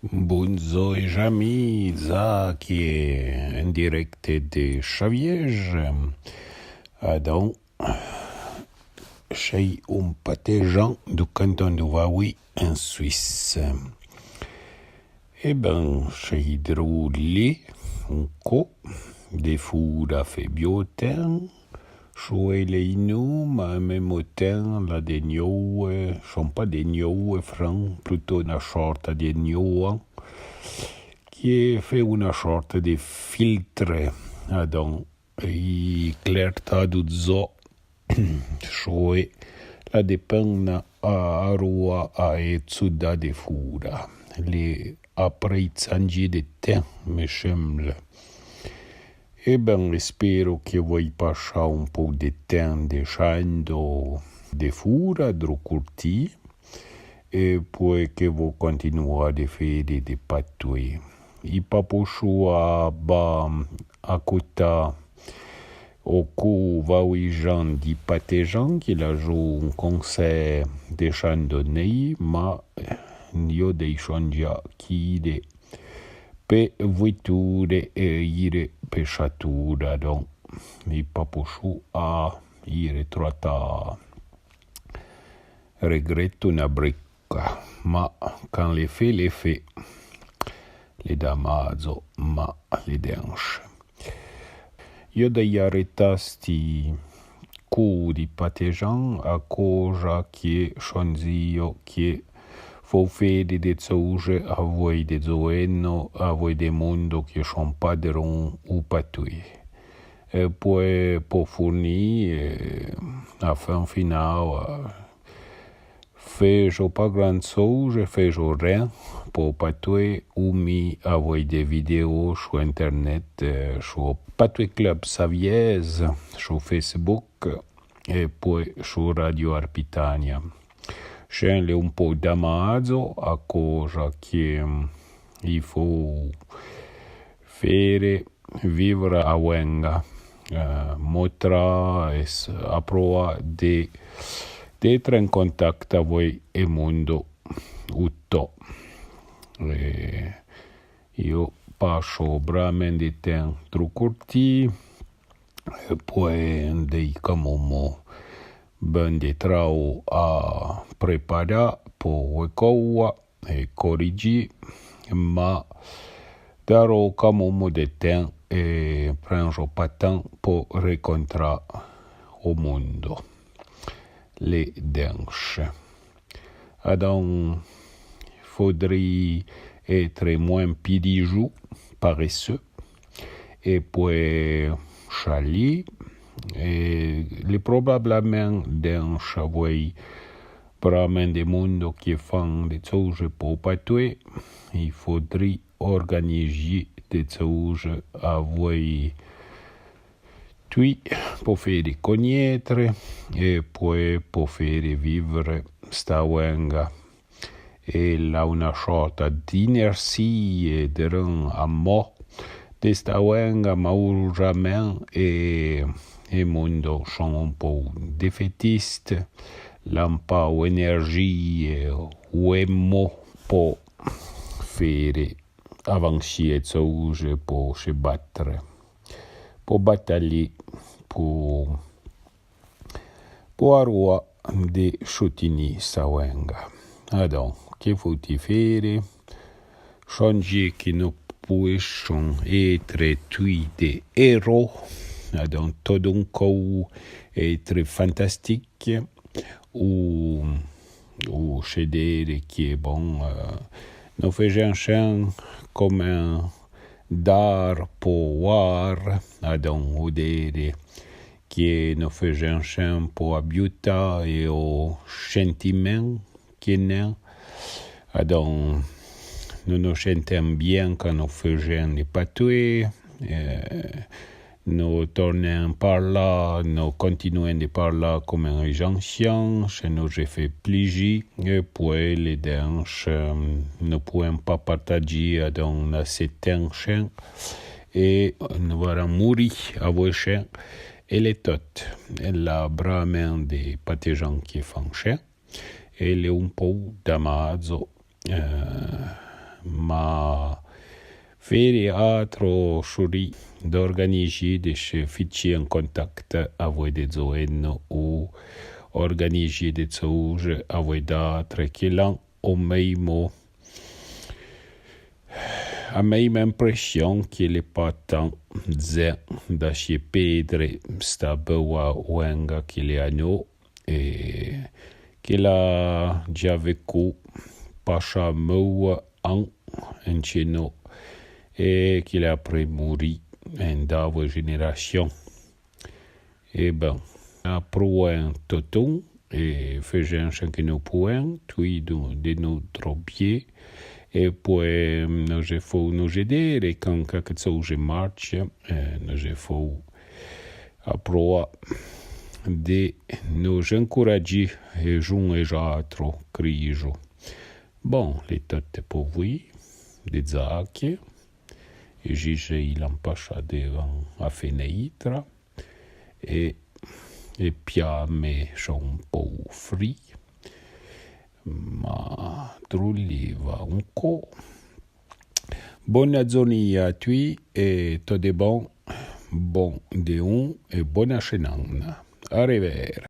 Bunzo e Jamy, ça qui est en direct de Chaviège. Adam, chez un pâté-jean du canton de Vaoui en Suisse. Eh ben, chez Drouli, un co, des fours à fait biotin, choué les nous, mais même temps, la denio, sont pas denio, franc, plutôt une sorte de denio, qui fait une sorte de filtre, donc, i clartà du zo, choué, la dépend a rua a etsuda de fura, les apprezzangi de temps, me semble. Eh ben, spero che voi passare un po' di tempo dicendo de fura, curti, e poi che voi continuate a fare di patui. I paposciua ba a cota o cu vauijan di patejan che la giù un concert de chandonnei, ma io dei già chi de pe vuiture e ire pesciatura, donc i paposciu a ire trota regretto una bricca, ma quand le fait, le damazo, ma le denche. Io dei arretasti cu di patejan a cosa che sonzio che fo fede de zouge a voi de zoeno, a voi de mondo che son padron u patui. E poi po forni a fin final fejo pas grand chose, fejo rien po patui umi a voi de video su internet, su Patui Club Saviez, su Facebook e poi su Radio Arpitania. C'è un po' d'amazo a cosa che gli fu fare vivere a Wenga, motra a prova di essere in contatto a voi e mondo tutto. Io passo veramente tempo troppo corti e poi dei camomo ben de trau a preparar po coa e corrigi, ma darò camomo de temps e prendo pas po recontra o mondo le denche. Adon faudrait être moins pidijou, paresseux, et puis chali, et le probablement d'un chavouai pramen de mondo qui font des choses pour patouer, il faudrait organiser des choses à voi tui pour faire des cognetre et puis pour faire vivre sta wenga. E la una sorta d'inercia e d'un amor de sta wenga maurament e mondo sono un po' defetiste, l'ampa o energie o emo po fare avanci e zouge po se battere, po battagli po arua de chutini sta wenga. Adon, che faut-il faire? Changer que nous puissions être tous des héros. Adon, tout un coup être fantastique ou chéder qui est bon. Nous faisons chien comme un d'art pour voir. Adon, ou des qui nous faisons chien pour abuta et au sentiment. Donc, nous nous sentons bien quand nous faisons des patouilles, nous tournons par là, nous continuons de parler comme un ancien, ça nous fait plaisir, et puis les danses, nous ne pouvons pas partager dans cette chaîne, et nous allons mourir à vos chaînes, et les toutes, la brame des pâtés qui font chaîne. Ele un po' d'amazo ma faire altro churi d'organiser des fichiers en contact avec des zones ou organiser des choses avec d'autres qui l'ont au même a même impression qu'il n'est pas tant da chez Pedre sta boa wenga qu'il est à nous et qu'il a déjà vécu pascha moua en chez nous et qu'il a après mouru en d'avre génération. Et ben, après un toton et faisait un chacun point, puis de notre pied. Et puis, nous faut nous aider et quand quelque chose marche, nous faut après de nous encourager et jouer trop crijo. Bon, les têtes pour vous, des zacchi, et j'ai il empêcha devant la fenêtre et piame sont un peu fri. Ma truliva un co. Buona giornata a tutti e tutto bon de un e buona cena. Arrivederci.